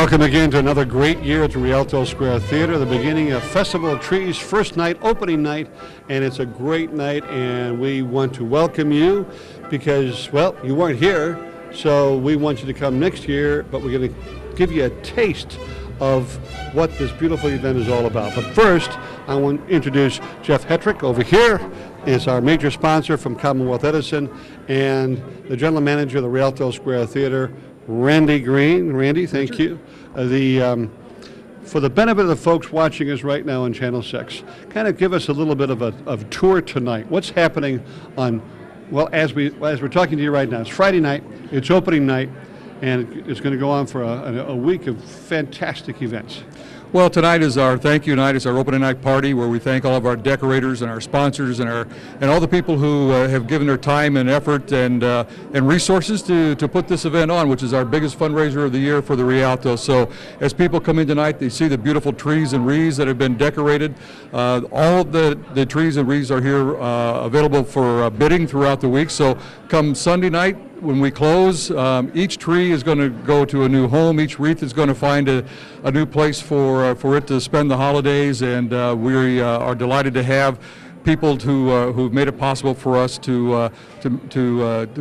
Welcome again to another great year at the Rialto Square Theater, the beginning of Festival of Trees, first night, opening night, and it's a great night, and we want to welcome you because, well, you weren't here, so we want you to come next year, but we're going to give you a taste of what this beautiful event is all about. But first, I want to introduce Jeff Hetrick over here. Is our major sponsor from Commonwealth Edison, and the general manager of the Rialto Square Theater, Randy Green. Randy, thank you. For the benefit of the folks watching us right now on Channel 6, kind of give us a little bit of a tour tonight. What's happening on, well, as we're talking to you right now, it's Friday night, it's opening night, and it's going to go on for a week of fantastic events. Well, tonight is our thank you night. It's our opening night party where we thank all of our decorators and our sponsors and all the people who have given their time and effort and resources to put this event on, which is our biggest fundraiser of the year for the Rialto. So as people come in tonight, they see the beautiful trees and wreaths that have been decorated. All of the trees and wreaths are here available for bidding throughout the week. So come Sunday night, when we close, each tree is going to go to a new home. Each wreath is going to find a new place for it to spend the holidays, and we are delighted to have people who've made it possible for us to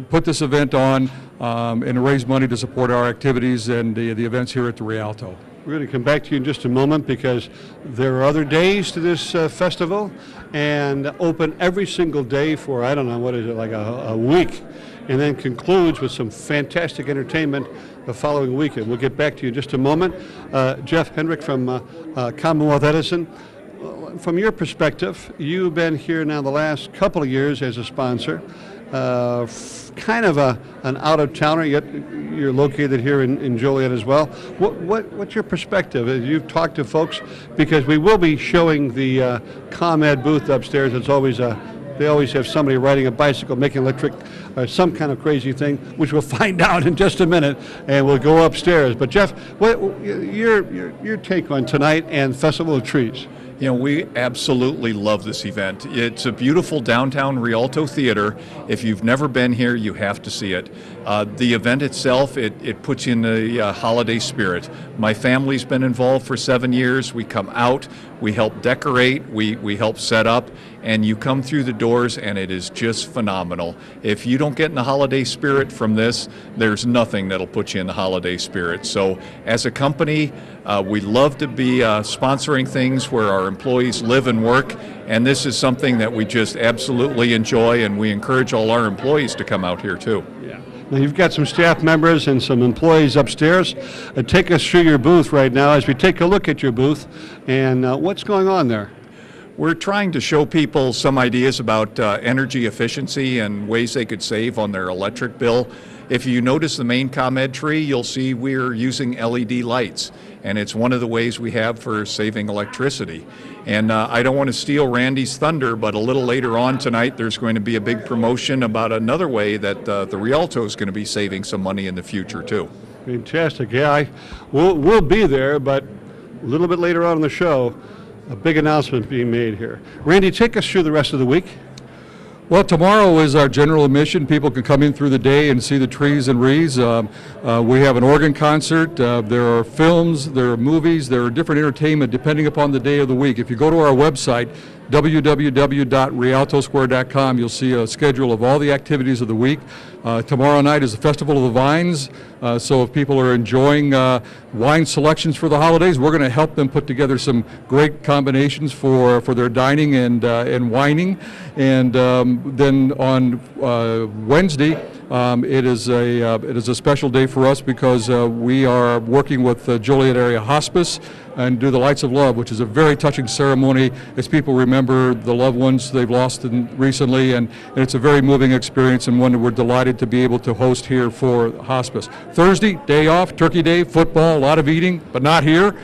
put this event on and to raise money to support our activities and the events here at the Rialto. We're going to come back to you in just a moment because there are other days to this festival, and open every single day for, I don't know, what is it, like a week, and then concludes with some fantastic entertainment the following weekend. We'll get back to you in just a moment. Jeff Hendrick from Commonwealth Edison. From your perspective, you've been here now the last couple of years as a sponsor. Kind of an out-of-towner, yet you're located here in Joliet as well. What's your perspective as you've talked to folks? Because we will be showing the ComEd booth upstairs. It's always they always have somebody riding a bicycle, making electric, or some kind of crazy thing, which we'll find out in just a minute, and we'll go upstairs. But Jeff, what your take on tonight and Festival of Trees? You know, we absolutely love this event. It's a beautiful downtown Rialto theater. If you've never been here, you have to see it. The event itself, it puts you in the holiday spirit. My family's been involved for 7 years. We come out, we help decorate, we help set up, and you come through the doors and it is just phenomenal. If you don't get in the holiday spirit from this, there's nothing that'll put you in the holiday spirit. So as a company, we love to be sponsoring things where our employees live and work, and this is something that we just absolutely enjoy, and we encourage all our employees to come out here too. Yeah. Now you've got some staff members and some employees upstairs. Take us through your booth right now as we take a look at your booth and what's going on there. We're trying to show people some ideas about energy efficiency and ways they could save on their electric bill. If you notice the main ComEd tree, you'll see we're using LED lights, and it's one of the ways we have for saving electricity. And I don't want to steal Randy's thunder, but a little later on tonight there's going to be a big promotion about another way that the Rialto is going to be saving some money in the future too. Fantastic. Yeah, we'll be there, but a little bit later on in the show, a big announcement being made here. Randy, take us through the rest of the week. Well, tomorrow is our general admission. People can come in through the day and see the trees and wreaths. We have an organ concert. There are films, there are movies, there are different entertainment depending upon the day of the week. If you go to our website, www.rialtosquare.com, you'll see a schedule of all the activities of the week. Tomorrow night is the Festival of the Vines, so if people are enjoying wine selections for the holidays, we're going to help them put together some great combinations for their dining and wining. And then on Wednesday, it is a special day for us because we are working with Joliet Area Hospice and do the Lights of Love, which is a very touching ceremony as people remember the loved ones they've lost recently, and it's a very moving experience and one that we're delighted to be able to host here for hospice. Thursday, day off, Turkey Day, football, a lot of eating, but not here.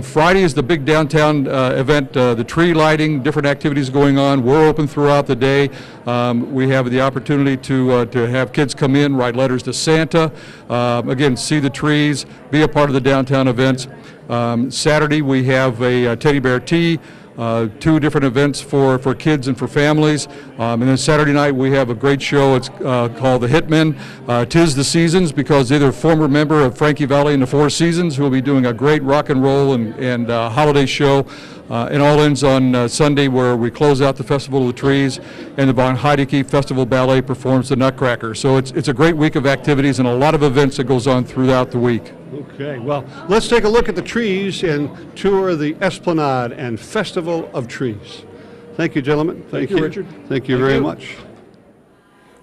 Friday is the big downtown event, the tree lighting, different activities going on. We're open throughout the day. We have the opportunity to have kids come in, write letters to Santa, again, see the trees, be a part of the downtown events. Saturday we have a teddy bear tea. 2 different events for kids and for families. And then Saturday night we have a great show. It's called The Hitmen. 'Tis the Seasons, because they're a former member of Frankie Valli and the Four Seasons, who will be doing a great rock and roll and holiday show. It all ends on Sunday, where we close out the Festival of the Trees, and the Von Heidecke Festival Ballet performs the Nutcracker. So it's a great week of activities and a lot of events that goes on throughout the week. Okay, well, let's take a look at the trees and tour the Esplanade and Festival of Trees. Thank you, gentlemen. Thank you, Richard. Thank you very much.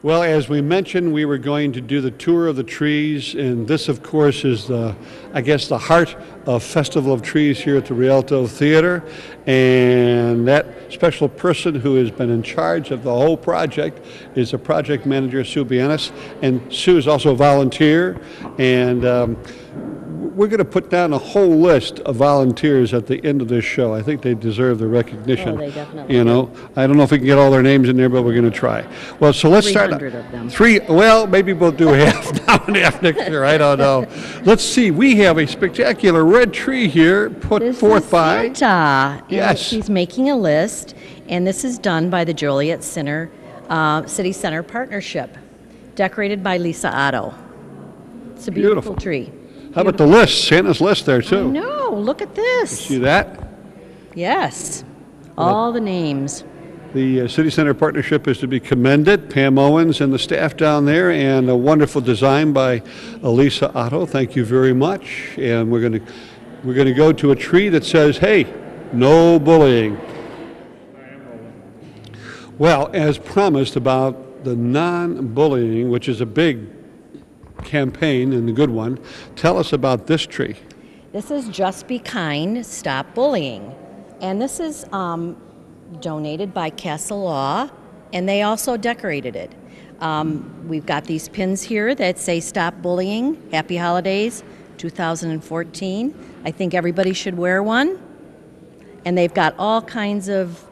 Well, as we mentioned, we were going to do the tour of the trees, and this, of course, is I guess, the heart of Festival of Trees here at the Rialto Theater. And that special person who has been in charge of the whole project is the project manager, Sue Bianis. And Sue is also a volunteer, and we're going to put down a whole list of volunteers at the end of this show. I think they deserve the recognition. Oh, they definitely You know, I don't know if we can get all their names in there, but we're going to try. Well, so let's start. 300 of them. Well, maybe we'll do half now and half next year. I don't know. Let's see. We have a spectacular red tree here put This forth is by. Santa. And Yes. She's making a list, and this is done by the Joliet Center, City Center Partnership, decorated by Lisa Otto. It's a beautiful tree. How about the list? Santa's list there, too. No, look at this. See that? Yes, all the names. The City Center Partnership is to be commended. Pam Owens and the staff down there, and a wonderful design by Elisa Otto. Thank you very much. And we're going to go to a tree that says, "Hey, no bullying." Well, as promised about the non-bullying, which is a big campaign and a good one, tell us about this tree. This is Just Be Kind, Stop Bullying. And this is donated by Castle Law, and they also decorated it. We've got these pins here that say Stop Bullying, Happy Holidays 2014. I think everybody should wear one. And they've got all kinds of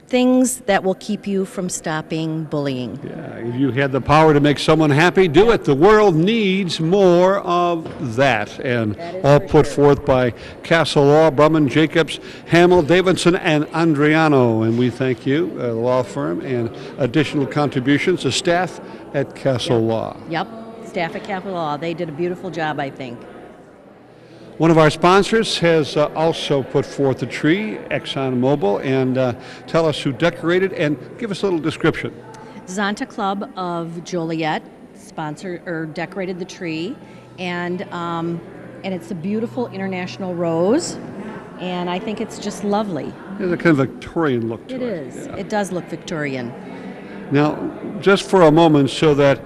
things that will keep you from stopping bullying. Yeah, if you had the power to make someone happy, do it. The world needs more of that. And all put forth by Castle Law, Brumman, Jacobs, Hamill, Davidson, and Andriano. And we thank you, the law firm, and additional contributions to staff at Castle Law. Yep, staff at Castle Law. They did a beautiful job, I think. One of our sponsors has also put forth a tree, ExxonMobil, and tell us who decorated and give us a little description. Zonta Club of Joliet sponsored or decorated the tree, and it's a beautiful international rose, and I think it's just lovely. There's a kind of Victorian look to it. It is. Yeah. It does look Victorian. Now, just for a moment, so that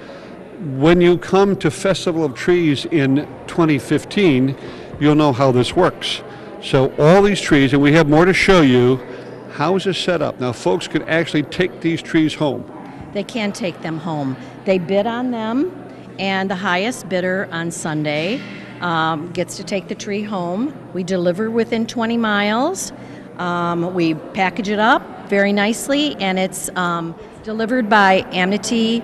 when you come to Festival of Trees in 2015, you'll know how this works. So all these trees, and we have more to show you. How is this set up? Now, folks can actually take these trees home. They can take them home. They bid on them, and the highest bidder on Sunday gets to take the tree home. We deliver within 20 miles. We package it up very nicely, and it's delivered by Amity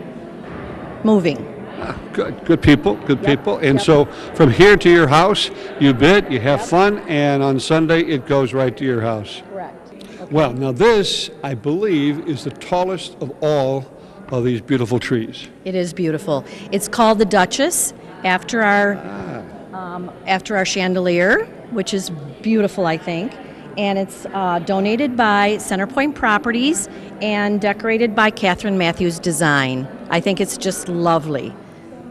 Moving. Good people, good people. And so from here to your house, you bid, you have fun, and on Sunday it goes right to your house. Correct. Well, now this, I believe, is the tallest of all of these beautiful trees. It is beautiful. It's called the Duchess after our chandelier, which is beautiful, I think. And it's donated by Centerpoint Properties and decorated by Catherine Matthews Design. I think it's just lovely.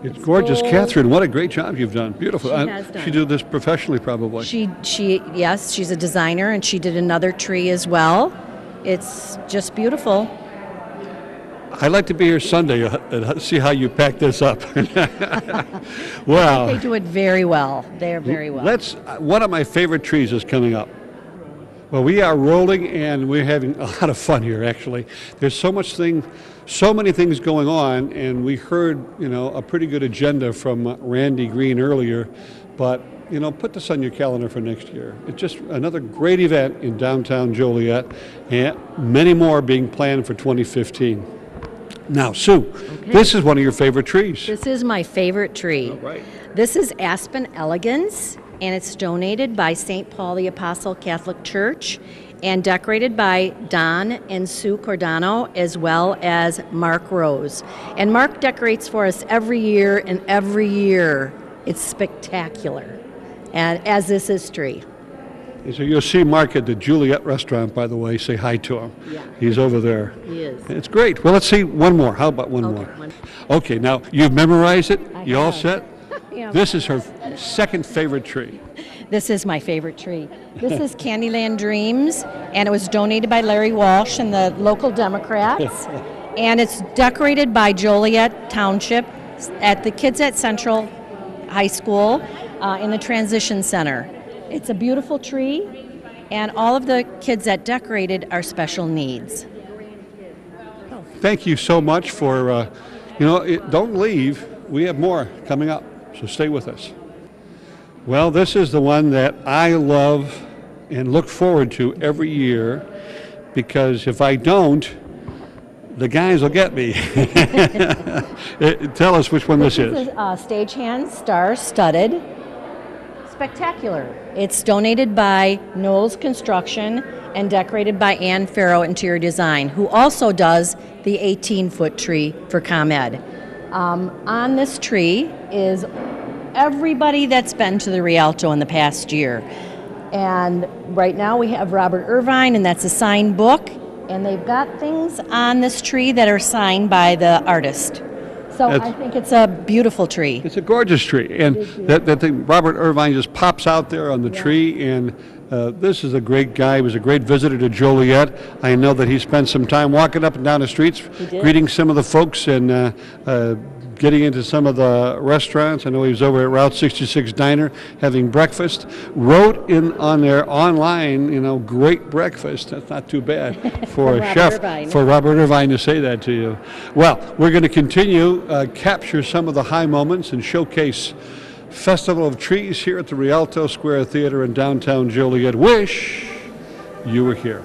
It's gorgeous. gold. Catherine, what a great job you've done. Beautiful. She has done. She did this professionally, probably. Yes, she's a designer, and she did another tree as well. It's just beautiful. I'd like to be here Sunday and see how you pack this up. Wow. They do it very well. They're very well. One of my favorite trees is coming up. Well, we are rolling, and we're having a lot of fun here, actually. There's so many things going on, and we heard, a pretty good agenda from Randy Green earlier, but, put this on your calendar for next year. It's just another great event in downtown Joliet, and many more being planned for 2015. Now, Sue, This is one of your favorite trees. This is my favorite tree. All right. This is Aspen elegans, and it's donated by St. Paul the Apostle Catholic Church and decorated by Don and Sue Cordano as well as Mark Rose. And Mark decorates for us every year, and every year it's spectacular, and as is his tree. And so you'll see Mark at the Juliet restaurant, by the way. Say hi to him. Yeah. He's over there. He is. It's great. Well, let's see one more. How about one Okay, more? one. Okay, now you've memorized it? I You all have. set? Yeah. This is her second favorite tree. This is my favorite tree. This is Candyland Dreams, and it was donated by Larry Walsh and the local Democrats. And it's decorated by Joliet Township at the Kids at Central High School in the Transition Center. It's a beautiful tree, and all of the kids that decorated are special needs. Thank you so much for, don't leave. We have more coming up, so stay with us. Well, this is the one that I love and look forward to every year, because if I don't, the guys will get me. Tell us which one this is. This is Stagehand Star Studded. Spectacular. It's donated by Knowles Construction and decorated by Ann Farrow Interior Design, who also does the 18-foot tree for ComEd. On this tree is everybody that's been to the Rialto in the past year. And right now we have Robert Irvine, and that's a signed book. And they've got things on this tree that are signed by the artist. So I think it's a beautiful tree. It's a gorgeous tree, and that thing, Robert Irvine just pops out there on the tree, and this is a great guy. He was a great visitor to Joliet. I know that he spent some time walking up and down the streets, greeting some of the folks and getting into some of the restaurants. I know he was over at Route 66 Diner having breakfast. Wrote in on there online, great breakfast. That's not too bad for a chef, Irvine. for Robert Irvine to say that to you. Well, we're going to continue, capture some of the high moments and showcase Festival of Trees here at the Rialto Square Theater in downtown Joliet. Wish you were here.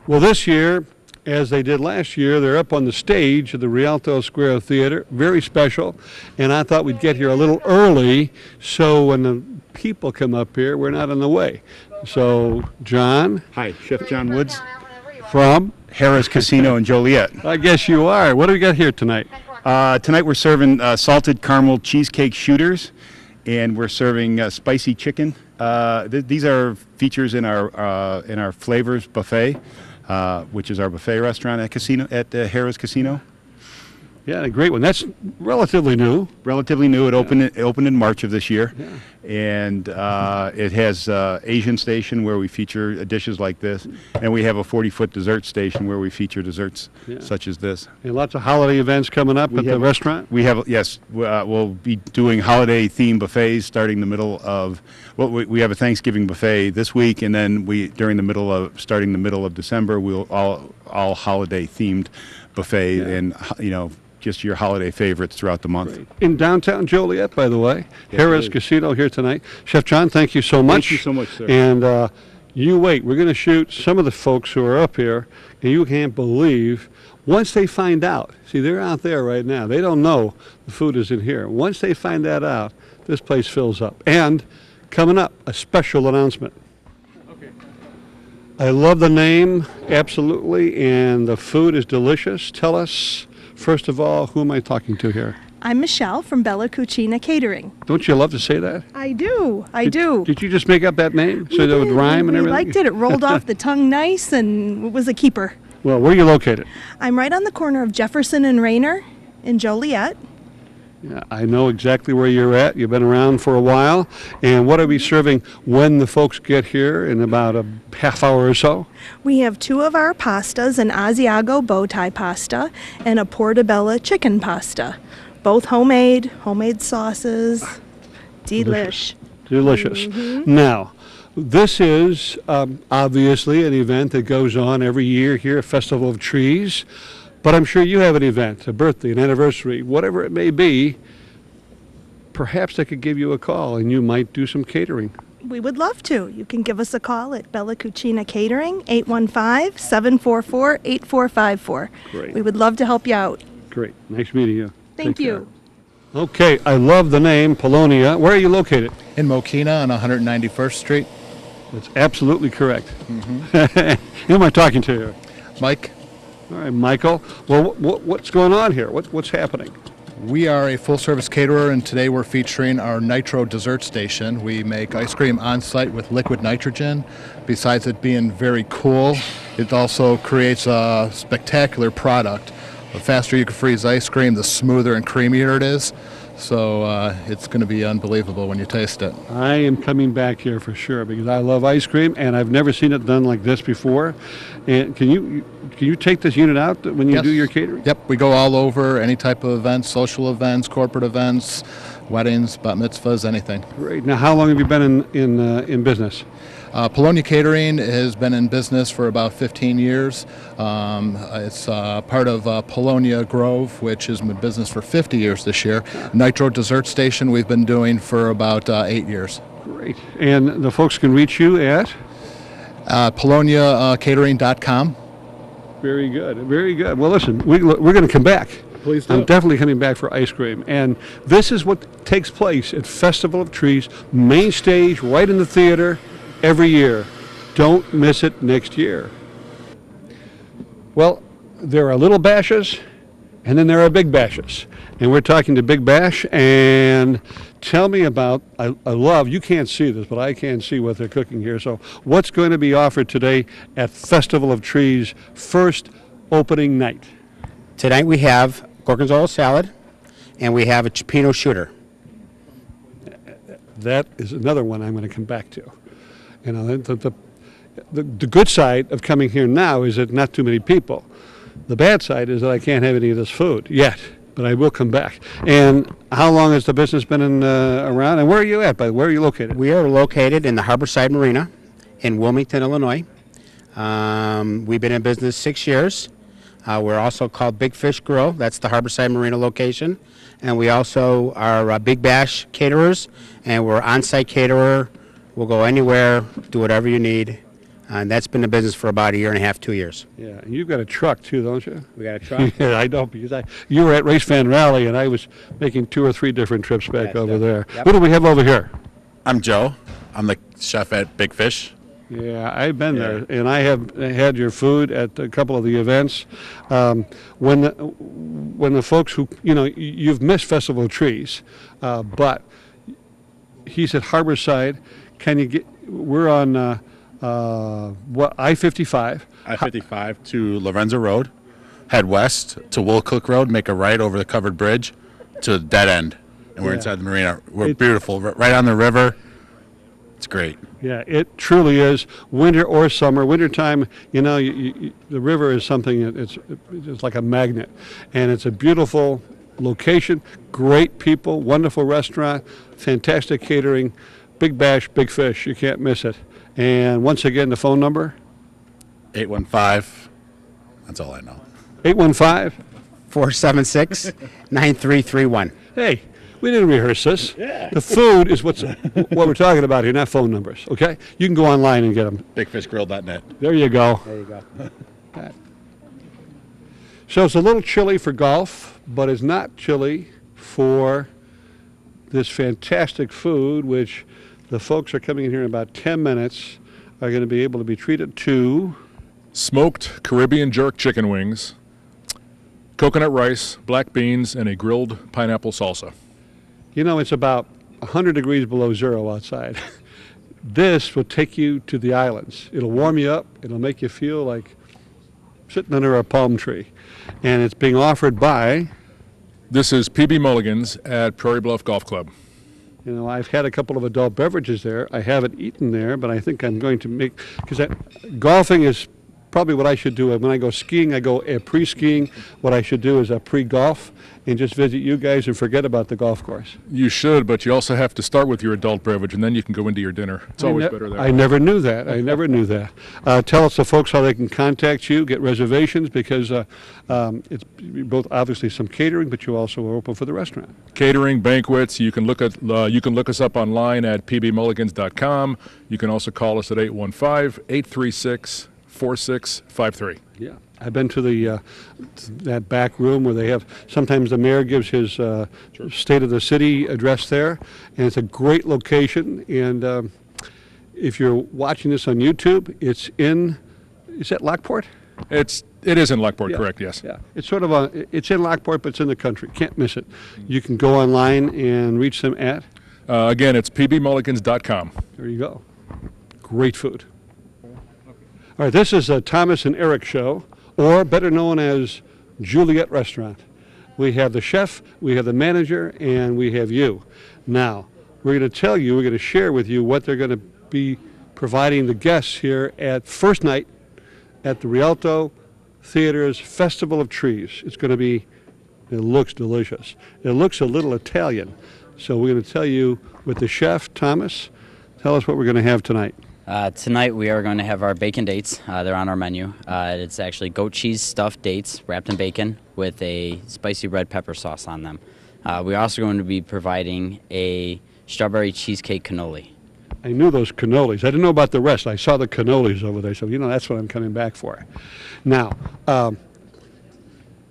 Well, this year, as they did last year, they're up on the stage of the Rialto Square Theater, very special, and I thought we'd get here a little early so when the people come up here, we're not in the way. So, John? Hi, Chef John Woods, From? Harrah's Casino in Joliet. I guess you are. What do we got here tonight? Tonight we're serving salted caramel cheesecake shooters, and we're serving spicy chicken. These are features in our flavors buffet, which is our buffet restaurant at Harrah's Casino. Yeah, a great one. That's relatively new. Relatively new. It opened in March of this year, and it has Asian station where we feature dishes like this, and we have a 40-foot dessert station where we feature desserts such as this. And lots of holiday events coming up at the restaurant. We have, yes, we'll be doing holiday themed buffets starting the middle of. Well, we have a Thanksgiving buffet this week, and then starting the middle of December, we'll all holiday themed buffet, and just your holiday favorites throughout the month. Great. In downtown Joliet, by the way. Harrah's Casino here tonight. Chef John, thank you so much. Thank you so much, sir. And you wait. We're going to shoot some of the folks who are up here, and you can't believe, once they find out, see, they're out there right now. They don't know the food is in here. Once they find that out, this place fills up. And coming up, a special announcement. I love the name, absolutely, and the food is delicious. Tell us, first of all, who am I talking to here? I'm Michelle from Bella Cucina Catering. Don't you love to say that? I do. I do. Did you just make up that name so that it would rhyme and everything? We liked it. It rolled off the tongue nice, and it was a keeper. Well, where are you located? I'm right on the corner of Jefferson and Rayner in Joliet. Yeah, I know exactly where you're at. You've been around for a while. And what are we serving when the folks get here in about a half hour or so? We have two of our pastas, an Asiago bow tie pasta and a portobello chicken pasta. Both homemade sauces. Delish. Delicious. Now, this is obviously an event that goes on every year here at Festival of Trees. But I'm sure you have an event, a birthday, an anniversary, whatever it may be. Perhaps they could give you a call and you might do some catering. We would love to. You can give us a call at Bella Cucina Catering, 815-744-8454. Great. We would love to help you out. Great. Nice meeting you. Thank Take you. care. Okay, I love the name, Polonia. Where are you located? In Mokina on 191st Street. That's absolutely correct. Who am I talking to here? Mike, All right, Michael. Well, what's going on here? What's happening? we are a full-service caterer, and today we're featuring our Nitro Dessert Station. We make ice cream on-site with liquid nitrogen. Besides it being very cool, it also creates a spectacular product. The faster you can freeze ice cream, the smoother and creamier it is. So it's going to be unbelievable when you taste it. I am coming back here for sure because I love ice cream and I've never seen it done like this before. And can you take this unit out when you Yes. do your catering? Yep, we go all over, any type of events, social events, corporate events, weddings, bat mitzvahs, anything. Great. Now, how long have you been in business? Polonia Catering has been in business for about 15 years. It's part of Polonia Grove, which has been in business for 50 years this year. Nitro Dessert Station we've been doing for about 8 years. Great. And the folks can reach you at? PoloniaCatering.com. Very good. Very good. Well, listen, we're going to come back. Please do. I'm definitely coming back for ice cream. And this is what takes place at Festival of Trees, main stage, right in the theater, every year. Don't miss it next year. Well, there are little bashes, and then there are big bashes. And we're talking to Big Bash, and tell me about, I love, you can't see this, but I can see what they're cooking here. So what's going to be offered today at Festival of Trees' first opening night? Tonight we have gorgonzola salad, and we have a cioppino shooter. That is another one I'm going to come back to. You know, the good side of coming here now is that not too many people. The bad side is that I can't have any of this food yet, but I will come back. And how long has the business been around? And where are you at? Where are you located? We are located in the Harborside Marina in Wilmington, Illinois. We've been in business 6 years. We're also called Big Fish Grill. That's the Harborside Marina location. And we also are Big Bash caterers, and we're on-site caterer. We'll go anywhere, do whatever you need. And that's been in business for about a year and a half, 2 years. Yeah, and you've got a truck too, don't you? We got a truck. Yeah, I know, because you were at Race Fan Rally, and I was making 2 or 3 different trips back Yes, over yeah. there. Yep. What do we have over here? I'm Joe. I'm the chef at Big Fish. Yeah, I've been there, and I have had your food at a couple of the events. When the folks who, you've missed Festival of Trees, but he's at Harborside. Can you get? We're on I-55. I-55 to Lorenzo Road. Head west to Woolcook Road. Make a right over the covered bridge to the dead end. And we're Yeah. inside the marina. We're beautiful. Right on the river. It's great. Yeah, it truly is. Winter or summer. Wintertime, the river is something. It's like a magnet, and it's a beautiful location. Great people, wonderful restaurant, fantastic catering. Big Bash, Big Fish. You can't miss it. And once again, the phone number 815. That's all I know. 815. 476-9331. Hey, we didn't rehearse this. Yeah. The food is what we're talking about here, not phone numbers. Okay, you can go online and get them. BigFishGrill.net. There you go. There you go. So it's a little chilly for golf, but it's not chilly for this fantastic food, which the folks are coming in here in about 10 minutes, are going to be able to be treated to. Smoked Caribbean jerk chicken wings, coconut rice, black beans, and a grilled pineapple salsa. It's about 100 degrees below zero outside. This will take you to the islands. It'll warm you up. It'll make you feel like sitting under a palm tree. And it's being offered by. This is PB Mulligan's at Prairie Bluff Golf Club. I've had a couple of adult beverages there. I haven't eaten there, but I think I'm going to make, because golfing is probably what I should do. When I go skiing, I go pre-skiing. What I should do is a pre-golf and just visit you guys and forget about the golf course. You should, but you also have to start with your adult beverage, and then you can go into your dinner. It's always better there. I never knew that. Tell us, the folks, how they can contact you, get reservations, because it's both obviously some catering, but you also are open for the restaurant. Catering, banquets. You can look us up online at pbmulligans.com. You can also call us at 815-836-4653. Yeah, I've been to that back room where they have, sometimes the mayor gives his State of the City address there, and it's a great location. And if you're watching this on YouTube, is that Lockport? It is in Lockport, Yeah. correct? Yes. Yeah, it's sort of it's in Lockport, but it's in the country. Can't miss it. You can go online and reach them at. Again, it's pbmulligans.com. There you go. Great food. All right, this is a Thomas and Eric show, or better known as Juliet Restaurant. We have the chef, we have the manager, and we have you. Now, we're going to share with you what they're going to be providing the guests here at first night at the Rialto Theater's Festival of Trees. It looks delicious. It looks a little Italian. So we're going to tell you with the chef, Thomas, tell us what we're going to have tonight. Tonight we are going to have our bacon dates. They're on our menu. It's actually goat cheese stuffed dates wrapped in bacon with a spicy red pepper sauce on them. We're also going to be providing a strawberry cheesecake cannoli. I knew those cannolis. I didn't know about the rest. I saw the cannolis over there, so that's what I'm coming back for. Now,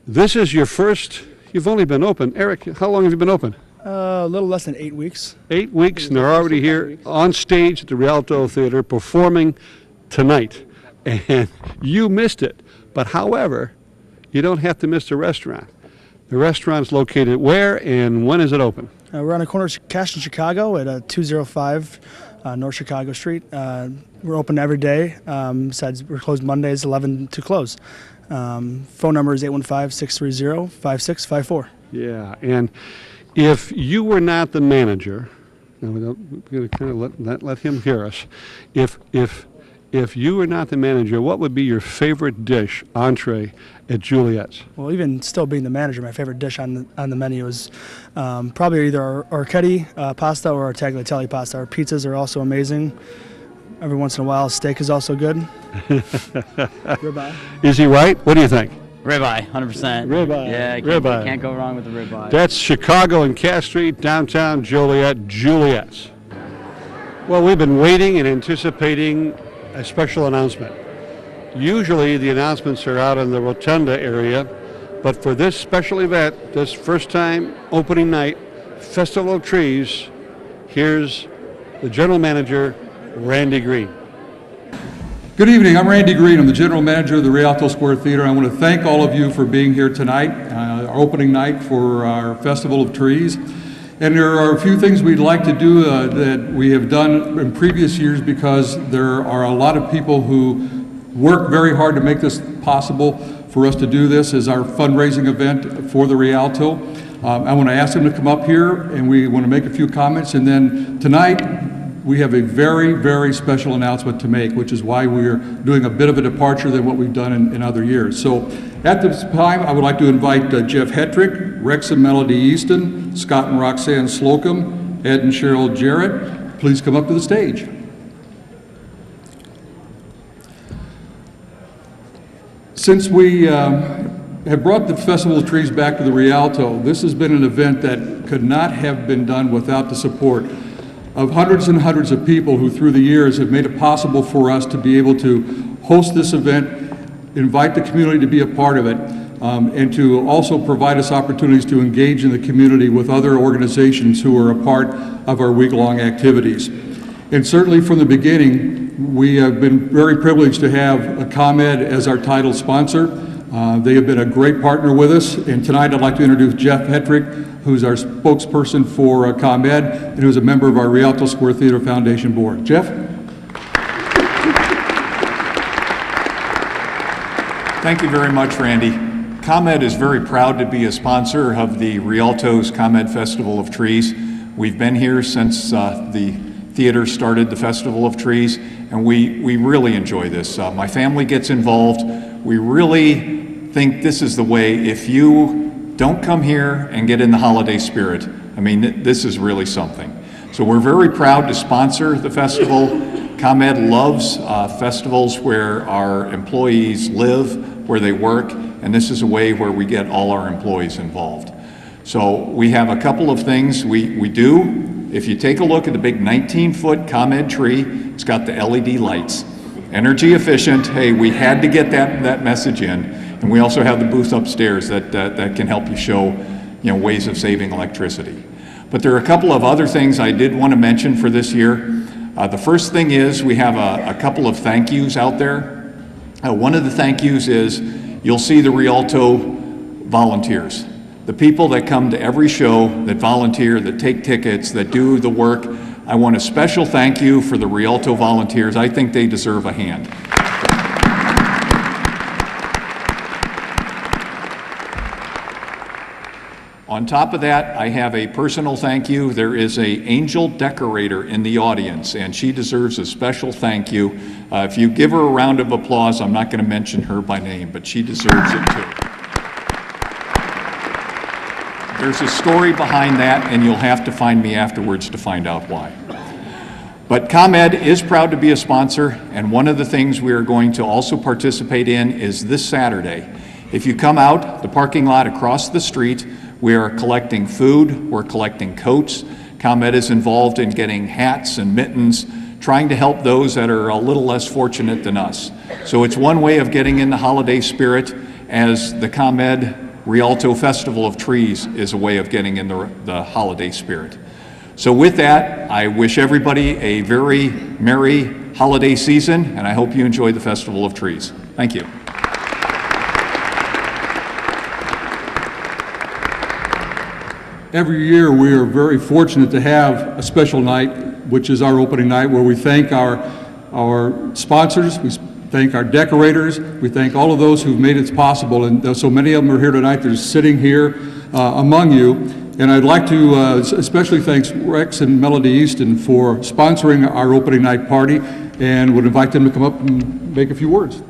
this is your first, you've only been open. Eric, how long have you been open? A little less than 8 weeks. 8 weeks, and they're already here on stage at the Rialto Theater performing tonight. And you missed it. But however, you don't have to miss the restaurant. The restaurant's located where and when is it open? We're on the corner of Cash and Chicago at 205 North Chicago Street. We're open every day. Besides, we're closed Mondays 11 to close. Phone number is 815-630-5654. Yeah, and if you were not the manager, now we're going to kind of let him hear us. If you were not the manager, what would be your favorite dish, entree, at Juliet's? Well, even still being the manager, my favorite dish on the menu is probably either our archetti pasta or our tagliatelle pasta. Our pizzas are also amazing. Every once in a while, steak is also good. Ribeye. Is he right? What do you think? Ribeye, 100%. Ribeye. Yeah, Ribeye. Can't go wrong with the ribeye. That's Chicago and Cass Street, downtown Joliet, Juliet's. Well, we've been waiting and anticipating a special announcement. Usually the announcements are out in the rotunda area, but for this special event, this first time opening night, Festival of Trees, here's the general manager, Randy Green. Good evening. I'm Randy Green. I'm the general manager of the Rialto Square Theater. I want to thank all of you for being here tonight, our opening night for our Festival of Trees. And there are a few things we'd like to do that we have done in previous years, because there are a lot of people who work very hard to make this possible for us to do this as our fundraising event for the Rialto. I want to ask them to come up here, and we want to make a few comments. And then tonight, we have a very, very special announcement to make, which is why we're doing a bit of a departure than what we've done in other years. So at this time, I would like to invite Jeff Hetrick, Rex and Melody Easton, Scott and Roxanne Slocum, Ed and Cheryl Jarrett. Please come up to the stage. Since we have brought the Festival of Trees back to the Rialto, this has been an event that could not have been done without the support of hundreds and hundreds of people who through the years have made it possible for us to be able to host this event, invite the community to be a part of it, and to also provide us opportunities to engage in the community with other organizations who are a part of our week-long activities. And certainly from the beginning, we have been very privileged to have ComEd as our title sponsor. They have been a great partner with us, and tonight I'd like to introduce Jeff Hetrick, who's our spokesperson for ComEd, and who's a member of our Rialto Square Theater Foundation Board. Jeff? Thank you very much, Randy. ComEd is very proud to be a sponsor of the Rialto's ComEd Festival of Trees. We've been here since the theater started the Festival of Trees, and we really enjoy this. My family gets involved. We really think this is the way. If you don't come here and get in the holiday spirit, I mean, this is really something. So we're very proud to sponsor the festival. ComEd loves festivals where our employees live, where they work, and this is a way where we get all our employees involved. So we have a couple of things we do. If you take a look at the big 19-foot ComEd tree, it's got the LED lights. Energy efficient. Hey, we had to get that message in. And we also have the booth upstairs that can help you show, ways of saving electricity. But there are a couple of other things I did want to mention for this year. The first thing is we have a couple of thank yous out there. One of the thank yous is you'll see the Rialto volunteers. The people that come to every show, that volunteer, that take tickets, that do the work. I want a special thank you for the Rialto volunteers. I think they deserve a hand. On top of that, I have a personal thank you. There is an angel decorator in the audience, and she deserves a special thank you. If you give her a round of applause, I'm not going to mention her by name, but she deserves it too. There's a story behind that, and you'll have to find me afterwards to find out why. But ComEd is proud to be a sponsor, and one of the things we are going to also participate in is this Saturday. If you come out, the parking lot across the street, we are collecting food, we're collecting coats. ComEd is involved in getting hats and mittens, trying to help those that are a little less fortunate than us. So it's one way of getting in the holiday spirit, as the ComEd Rialto Festival of Trees is a way of getting in the holiday spirit. So with that, I wish everybody a very merry holiday season, and I hope you enjoy the Festival of Trees. Thank you. Every year we are very fortunate to have a special night, which is our opening night, where we thank our sponsors, we thank our decorators, we thank all of those who've made it possible, and so many of them are here tonight. They're sitting here among you, and I'd like to especially thank Rex and Melody Easton for sponsoring our opening night party, and would invite them to come up and make a few words.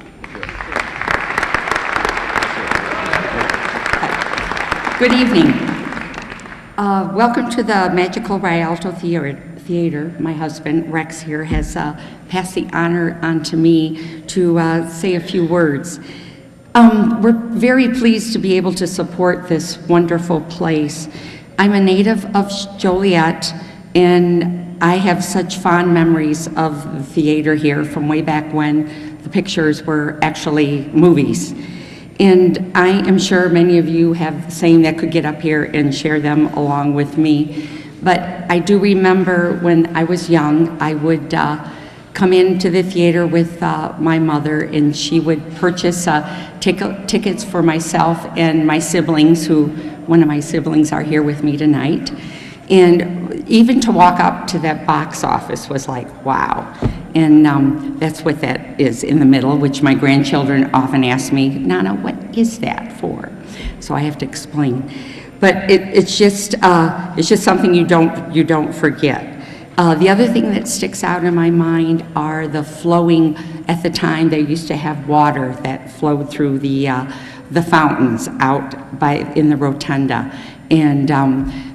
Good evening. Welcome to the Magical Rialto Theater. My husband, Rex, here has passed the honor on to me to say a few words. We're very pleased to be able to support this wonderful place. I'm a native of Joliet, and I have such fond memories of the theater here from way back when the pictures were actually movies. And I am sure many of you have the same that could get up here and share them along with me. But I do remember when I was young, I would come into the theater with my mother, and she would purchase tickets for myself and my siblings, who one of my siblings are here with me tonight. And even to walk up to that box office was like, wow. And that's what that is in the middle, which my grandchildren often ask me, Nana, what is that for? So I have to explain. But it's just something you don't forget. The other thing that sticks out in my mind are the flowing. At the time, they used to have water that flowed through the fountains out in the rotunda, and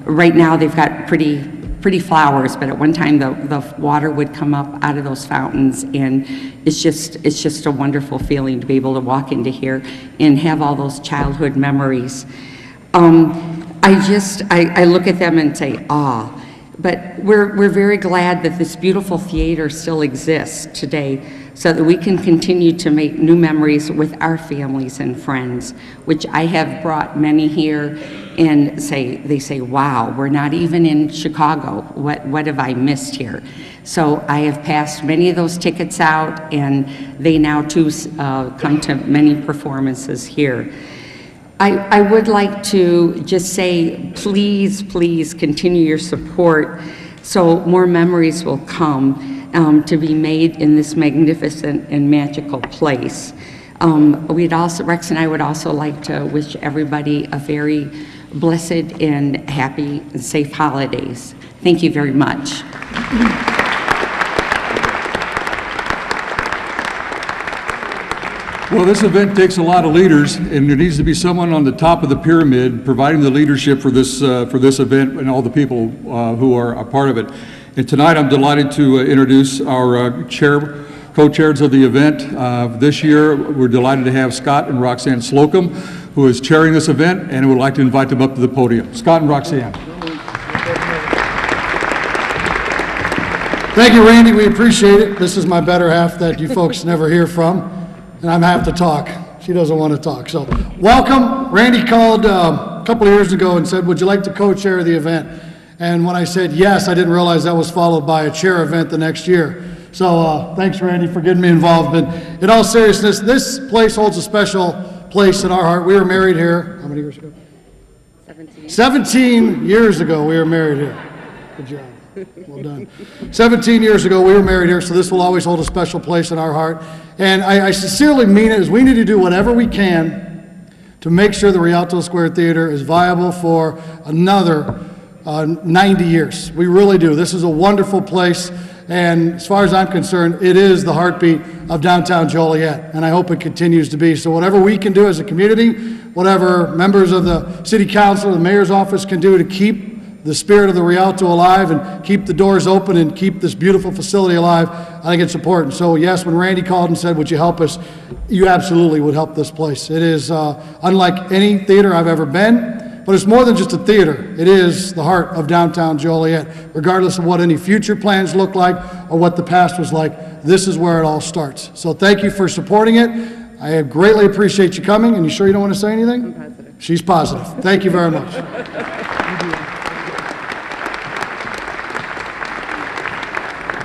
right now they've got pretty flowers. But at one time, the water would come up out of those fountains, and it's just a wonderful feeling to be able to walk into here and have all those childhood memories. I look at them and say, ah. But we're very glad that this beautiful theater still exists today, so that we can continue to make new memories with our families and friends, which I have brought many here, and they say, wow, we're not even in Chicago. What have I missed here? So I have passed many of those tickets out, and they now too come to many performances here. I would like to just say, please, please continue your support so more memories will come to be made in this magnificent and magical place. Rex and I would also like to wish everybody a very blessed and happy and safe holidays. Thank you very much. Well, this event takes a lot of leaders, and there needs to be someone on the top of the pyramid providing the leadership for this event and all the people who are a part of it. And tonight I'm delighted to introduce our co-chairs of the event. This year we're delighted to have Scott and Roxanne Slocum, who is chairing this event, and would like to invite them up to the podium. Scott and Roxanne. Thank you, Randy. We appreciate it. This is my better half that you folks never hear from. And I'm have to talk. She doesn't want to talk. So welcome. Randy called a couple of years ago and said, would you like to co-chair the event? And when I said yes, I didn't realize that was followed by a chair event the next year. So thanks, Randy, for getting me involved. But in all seriousness, this place holds a special place in our heart. We were married here, how many years ago? 17 years ago we were married here. Good job. Well done. 17 years ago we were married here, so this will always hold a special place in our heart. And I sincerely mean it, as we need to do whatever we can to make sure the Rialto Square Theater is viable for another 90 years. We really do. This is a wonderful place, and as far as I'm concerned, it is the heartbeat of downtown Joliet, and I hope it continues to be. So whatever we can do as a community, whatever members of the City Council or the Mayor's office can do to keep the spirit of the Rialto alive and keep the doors open and keep this beautiful facility alive, I think it's important. So yes, when Randy called and said, would you help us, you absolutely would help this place. It is unlike any theater I've ever been, but it's more than just a theater. It is the heart of downtown Joliet. Regardless of what any future plans look like or what the past was like, this is where it all starts. So thank you for supporting it. I greatly appreciate you coming. And you sure you don't want to say anything? I'm positive. She's positive. Thank you very much.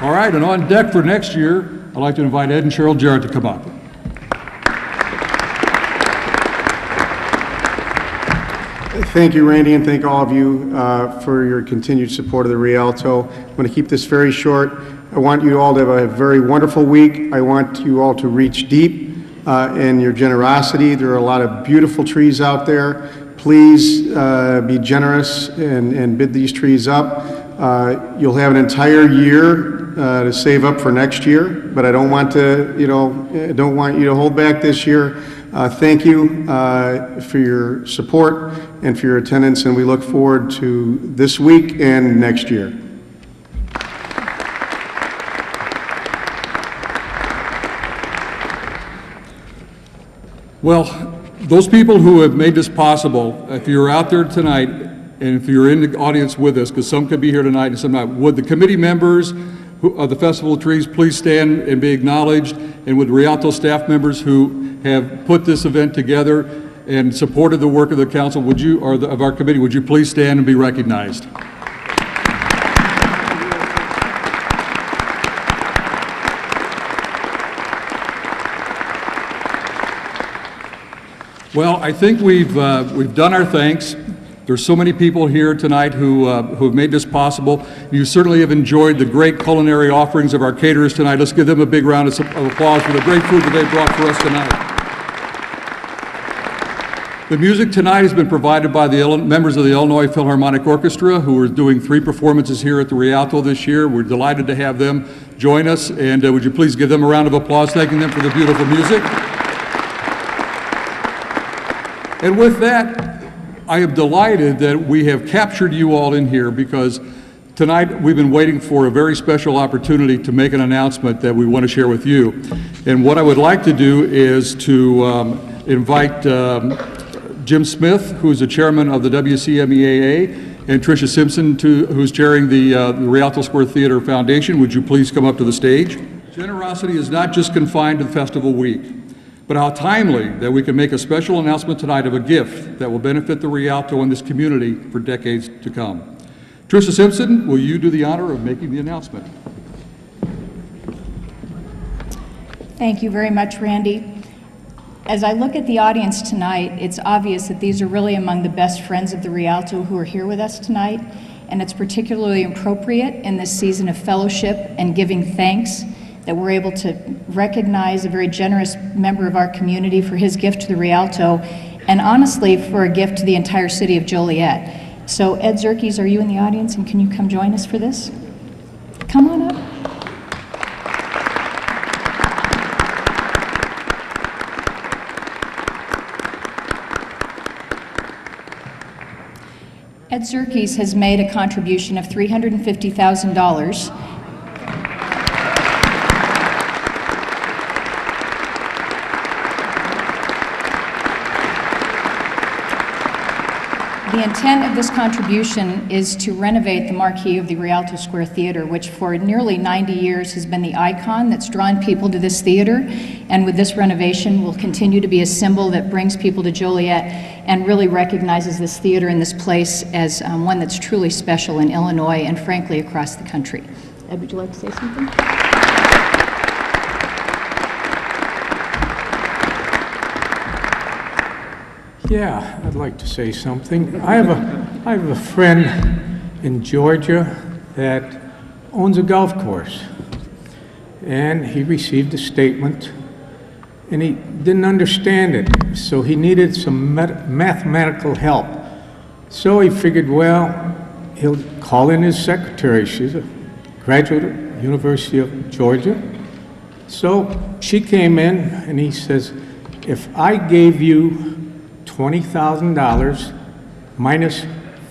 All right, and on deck for next year, I'd like to invite Ed and Cheryl Jarrett to come up. Thank you, Randy, and thank all of you for your continued support of the Rialto. I'm going to keep this very short. I want you all to have a very wonderful week. I want you all to reach deep in your generosity. There are a lot of beautiful trees out there. Please be generous and bid these trees up. You'll have an entire year to save up for next year, but I don't want to, don't want you to hold back this year. Thank you for your support and for your attendance, and we look forward to this week and next year. Well, those people who have made this possible, if you're out there tonight, and if you're in the audience with us, because some could be here tonight and some not, would the committee members of the Festival of Trees please stand and be acknowledged, and would Rialto staff members who have put this event together and supported the work of the council, would you, or of our committee, would you please stand and be recognized? Well, I think we've done our thanks. There's so many people here tonight who have made this possible. You certainly have enjoyed the great culinary offerings of our caterers tonight. Let's give them a big round of applause for the great food that they brought for us tonight. The music tonight has been provided by the members of the Illinois Philharmonic Orchestra, who are doing 3 performances here at the Rialto this year. We're delighted to have them join us, and would you please give them a round of applause, thanking them for the beautiful music. And with that, I am delighted that we have captured you all in here, because tonight we've been waiting for a very special opportunity to make an announcement that we want to share with you. And what I would like to do is to invite Jim Smith, who's the chairman of the WCMEAA, and Tricia Simpson, who's chairing the Rialto Square Theater Foundation. Would you please come up to the stage? Generosity is not just confined to the festival week, but how timely that we can make a special announcement tonight of a gift that will benefit the Rialto and this community for decades to come. Tricia Simpson, will you do the honor of making the announcement? Thank you very much, Randy. As I look at the audience tonight, it's obvious that these are really among the best friends of the Rialto who are here with us tonight, and it's particularly appropriate in this season of fellowship and giving thanks that we're able to recognize a very generous member of our community for his gift to the Rialto, and honestly for a gift to the entire city of Joliet. So Ed Zerkes, are you in the audience, and can you come join us for this? Come on up. Ed Zerkes has made a contribution of $350,000 The intent of this contribution is to renovate the marquee of the Rialto Square Theater, which for nearly 90 years has been the icon that's drawn people to this theater, and with this renovation will continue to be a symbol that brings people to Joliet and really recognizes this theater and this place as one that's truly special in Illinois and frankly across the country. Ed, would you like to say something? Yeah, I'd like to say something. I have a friend in Georgia that owns a golf course, and he received a statement, and he didn't understand it, so he needed some mathematical help. So he figured, well, he'll call in his secretary. She's a graduate of University of Georgia. So she came in, and he says, if I gave you $20,000 minus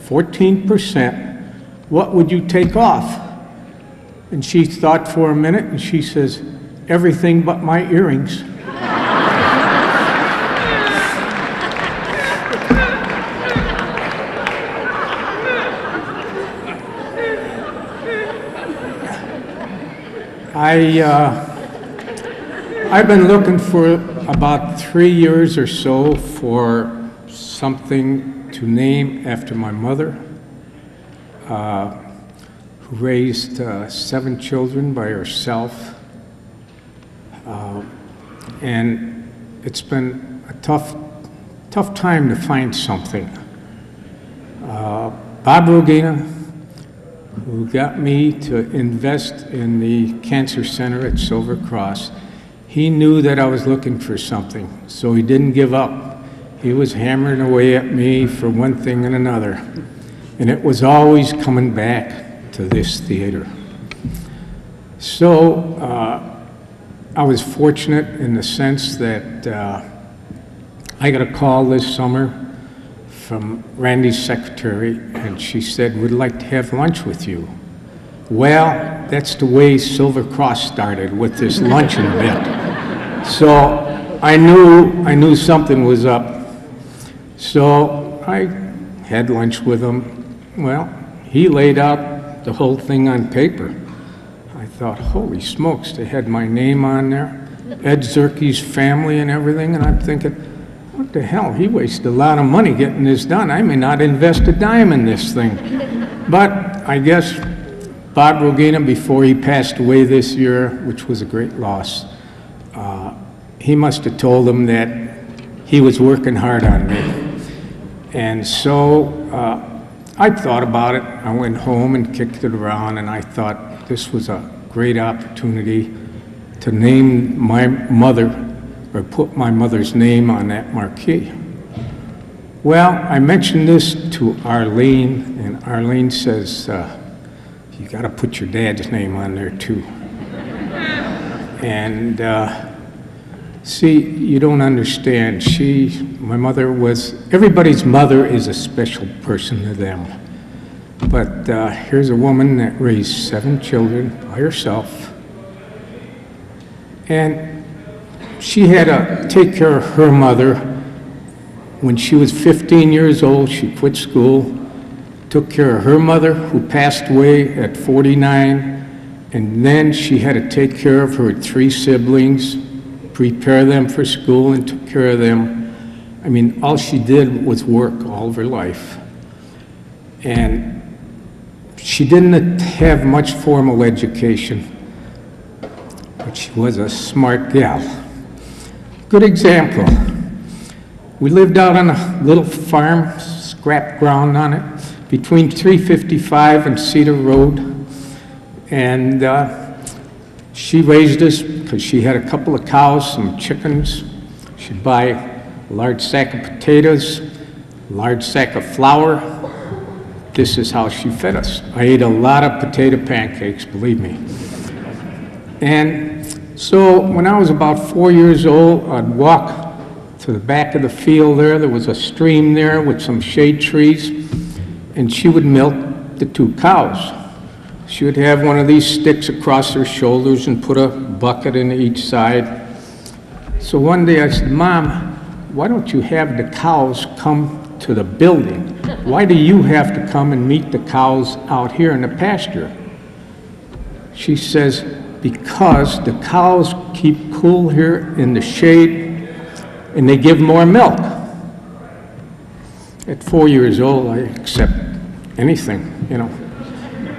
14%, what would you take off? And she thought for a minute, and she says, everything but my earrings. I've been looking for about 3 years or so for something to name after my mother, who raised 7 children by herself. And it's been a tough time to find something. Bob Rogina, who got me to invest in the Cancer Center at Silver Cross, he knew that I was looking for something, so he didn't give up. He was hammering away at me for one thing and another, and it was always coming back to this theater. So I was fortunate in the sense that I got a call this summer from Randy's secretary, and she said, we'd like to have lunch with you. Well, that's the way Silver Cross started, with this luncheon bit. So I knew something was up. So I had lunch with them, Well, he laid out the whole thing on paper. I thought, holy smokes, they had my name on there, Ed Zerke's family and everything, and I'm thinking, what the hell, he wasted a lot of money getting this done. I may not invest a dime in this thing. But I guess Bob Rogina, before he passed away this year, which was a great loss, he must have told him that he was working hard on me. And so I thought about it. I went home and kicked it around, and I thought this was a great opportunity to name my mother, or put my mother's name on that marquee. Well, I mentioned this to Arlene, and Arlene says, you got to put your dad's name on there too. And see, you don't understand. My mother was, everybody's mother is a special person to them. But here's a woman that raised 7 children by herself. And she had to take care of her mother. When she was 15 years old, she quit school, took care of her mother, who passed away at 49, and then she had to take care of her 3 siblings, prepare them for school, and took care of them. I mean, all she did was work all of her life. And she didn't have much formal education, but she was a smart gal. Good example. We lived out on a little farm, scrap ground on it, between 355 and Cedar Road. And she raised us because she had a couple of cows, some chickens. She'd buy a large sack of potatoes, a large sack of flour. This is how she fed us. I ate a lot of potato pancakes, believe me. And so when I was about 4 years old, I'd walk to the back of the field there. There was a stream there with some shade trees, and she would milk the 2 cows. She would have one of these sticks across her shoulders and put a bucket in each side. So one day I said, Mom, why don't you have the cows come to the building? Why do you have to come and meet the cows out here in the pasture? She says, because the cows keep cool here in the shade and they give more milk. At 4 years old, I accept anything, you know.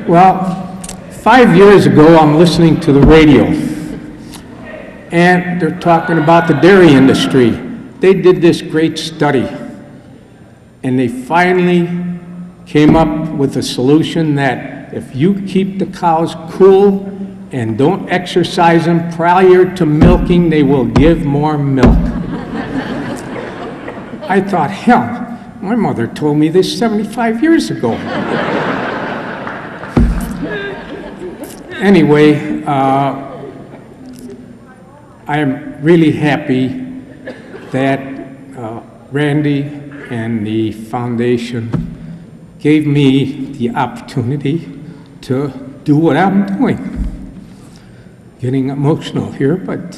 Well, 5 years ago, I'm listening to the radio, and they're talking about the dairy industry. They did this great study, and they finally came up with a solution that if you keep the cows cool and don't exercise them prior to milking, they will give more milk. I thought, hell, my mother told me this 75 years ago. Anyway, I am really happy that Randy and the foundation gave me the opportunity to do what I'm doing. Getting emotional here, but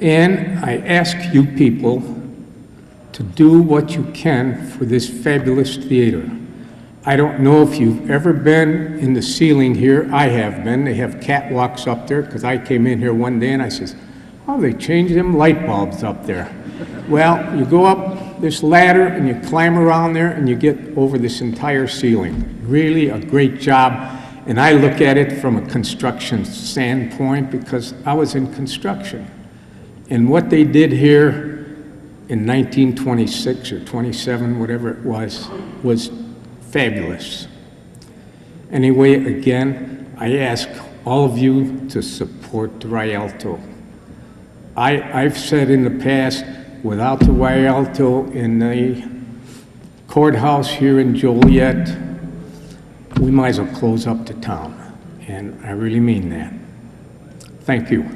and I ask you people to do what you can for this fabulous theater. I don't know if you've ever been in the ceiling here. I have been. They have catwalks up there, because I came in here one day and I says, oh, they changed them light bulbs up there. Well, you go up this ladder and you climb around there and you get over this entire ceiling. Really a great job. And I look at it from a construction standpoint because I was in construction. And what they did here in 1926 or 27, whatever it was fabulous. Anyway, again, I ask all of you to support the Rialto. I've said in the past, without the Rialto in the courthouse here in Joliet, we might as well close up the town. And I really mean that. Thank you.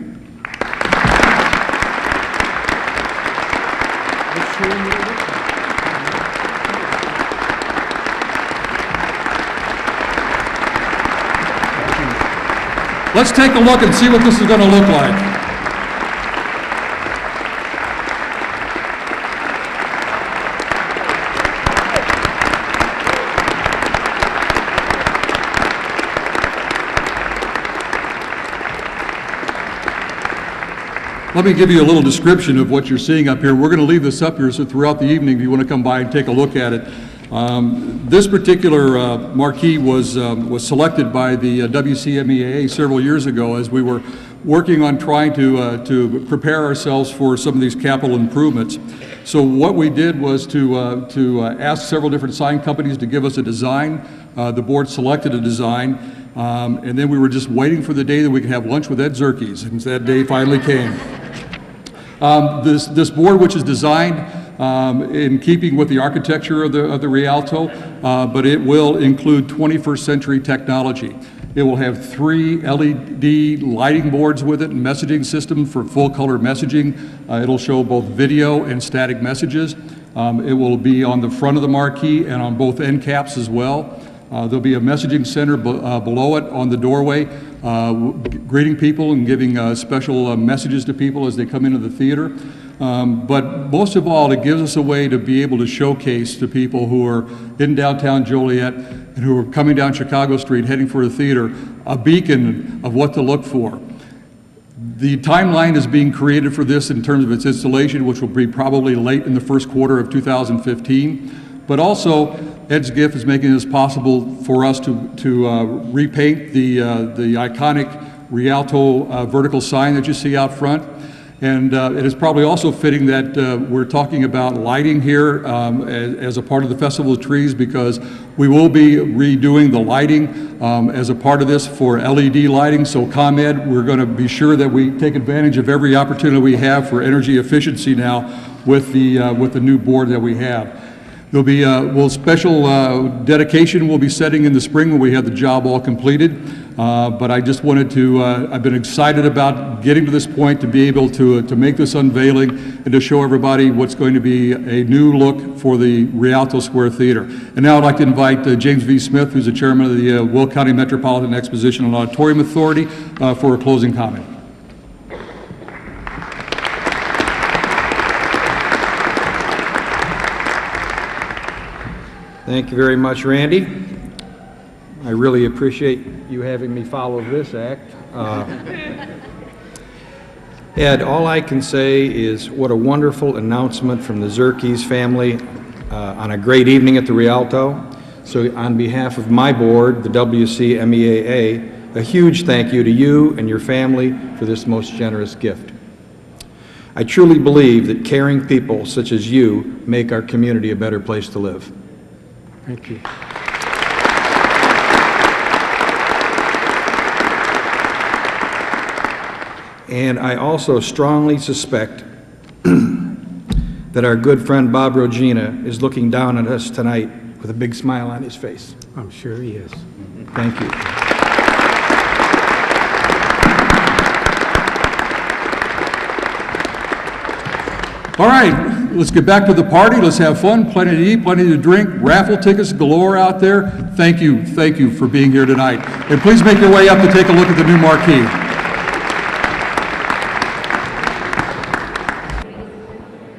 Let's take a look and see what this is going to look like. Let me give you a little description of what you're seeing up here. We're going to leave this up here so throughout the evening if you want to come by and take a look at it. This particular marquee was selected by the WCMEAA several years ago as we were working on trying to prepare ourselves for some of these capital improvements. So what we did was to ask several different sign companies to give us a design. The board selected a design, and then we were just waiting for the day that we could have lunch with Ed Zerkes, and that day finally came. This board, which is designed in keeping with the architecture of the Rialto, but it will include 21st century technology. It will have 3 LED lighting boards with it and messaging system for full color messaging. It'll show both video and static messages. It will be on the front of the marquee and on both end caps as well. There'll be a messaging center below it on the doorway, greeting people and giving special messages to people as they come into the theater. But most of all, it gives us a way to be able to showcase to people who are in downtown Joliet and who are coming down Chicago Street heading for the theater, a beacon of what to look for. The timeline is being created for this in terms of its installation, which will be probably late in the first quarter of 2015. But also, Ed's gift is making this possible for us to repaint the iconic Rialto vertical sign that you see out front. And it is probably also fitting that we're talking about lighting here as a part of the Festival of Trees, because we will be redoing the lighting as a part of this for LED lighting. So ComEd, we're going to be sure that we take advantage of every opportunity we have for energy efficiency now with the new board that we have. There'll be special dedication we'll be setting in the spring when we have the job all completed. But I just wanted to, I've been excited about getting to this point to be able to make this unveiling and to show everybody what's going to be a new look for the Rialto Square Theater. And now I'd like to invite James V. Smith, who's the chairman of the Will County Metropolitan Exposition and Auditorium Authority, for a closing comment. Thank you very much, Randy. I really appreciate you having me follow this act. Ed, all I can say is what a wonderful announcement from the Zerkes family on a great evening at the Rialto. So on behalf of my board, the WCMEAA, a huge thank you to you and your family for this most generous gift. I truly believe that caring people such as you make our community a better place to live. Thank you. And I also strongly suspect that our good friend Bob Rogina is looking down at us tonight with a big smile on his face. I'm sure he is. Thank you. All right, let's get back to the party. Let's have fun, plenty to eat, plenty to drink, raffle tickets galore out there. Thank you for being here tonight. And please make your way up to take a look at the new marquee.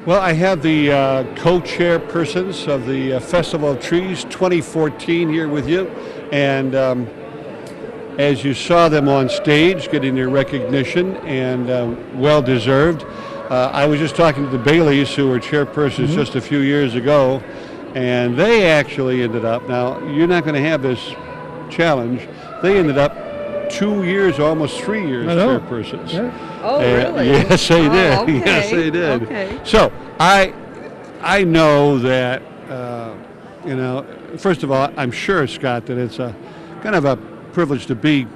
Well, I have the co-chairpersons of the Festival of Trees 2014 here with you, and as you saw them on stage getting their recognition, and well-deserved. I was just talking to the Baileys, who were chairpersons just a few years ago, and they actually ended up, now you're not going to have this challenge, they ended up 2 years, almost 3 years chairpersons. Yeah. Oh, really? Yes, they did. Okay. Yes, they did. Okay. So I know that, you know, first of all, I'm sure, Scott, that it's a kind of a privilege to be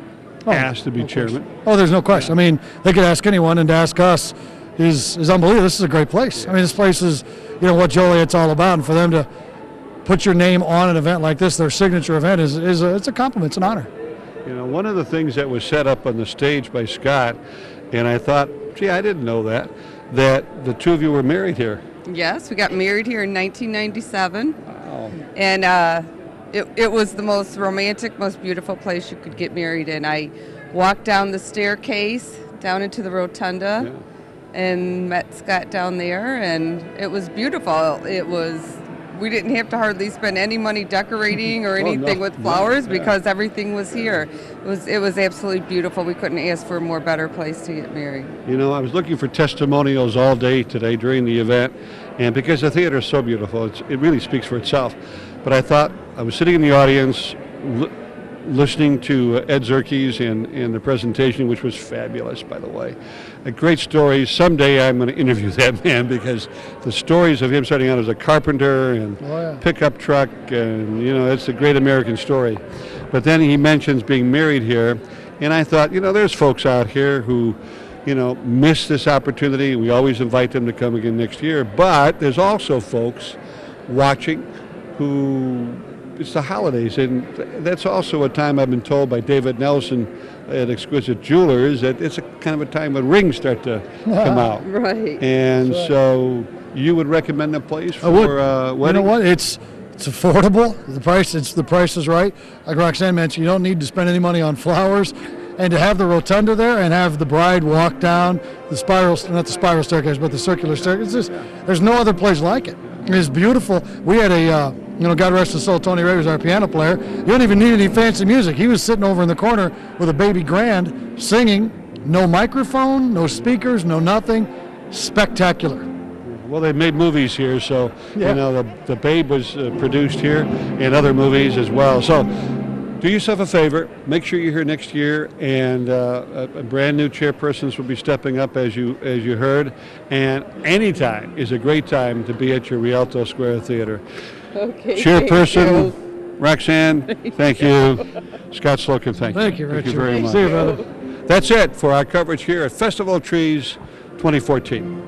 asked to be chairman. Oh, there's no question. I mean, they could ask anyone, and to ask us is unbelievable. This is a great place. I mean, this place is, you know, what Joliet's all about, and for them to put your name on an event like this, their signature event, it's a compliment. It's an honor. You know, one of the things that was set up on the stage by Scott, and I thought, gee, I didn't know that the two of you were married here. Yes, we got married here in 1997. Wow. And it was the most romantic, most beautiful place you could get married in. I walked down the staircase, down into the rotunda, and met Scott down there, and it was beautiful. It was we didn't have to hardly spend any money decorating or anything with flowers because everything was here. It was absolutely beautiful. We couldn't ask for a more better place to get married. You know, I was looking for testimonials all day today during the event, and because the theater is so beautiful, it really speaks for itself. But I thought, I was sitting in the audience listening to Ed Zerkes and the presentation, which was fabulous, by the way. A great story. Someday I'm going to interview that man, because the stories of him starting out as a carpenter and pickup truck, and, you know, it's a great American story. But then he mentions being married here, and I thought, you know, there's folks out here who, you know, miss this opportunity. We always invite them to come again next year. But there's also folks watching who, it's the holidays, and that's also a time, I've been told by David Nelson at Exquisite Jewelers, that it's a kind of a time when rings start to come out. Right. And so you would recommend a place for wedding? You know what? It's affordable. The price is right. Like Roxanne mentioned, you don't need to spend any money on flowers. And to have the rotunda there and have the bride walk down the spiral, not the spiral staircase, but the circular staircase, there's no other place like it. It's beautiful. We had a, you know, God rest his soul, Tony Ray was our piano player. You don't even need any fancy music. He was sitting over in the corner with a baby grand singing. No microphone, no speakers, no nothing. Spectacular. Well, they made movies here, so, you know, the Babe was produced here and other movies as well. So do yourself a favor, make sure you're here next year, and a brand new chairpersons will be stepping up, as you heard, and anytime is a great time to be at your Rialto Square Theater. Okay. Chairperson Roxanne, thank you. Scott Slocum, thank you. Thank you, Richard. Thank you very much. See you, brother. That's it for our coverage here at Festival of Trees 2014.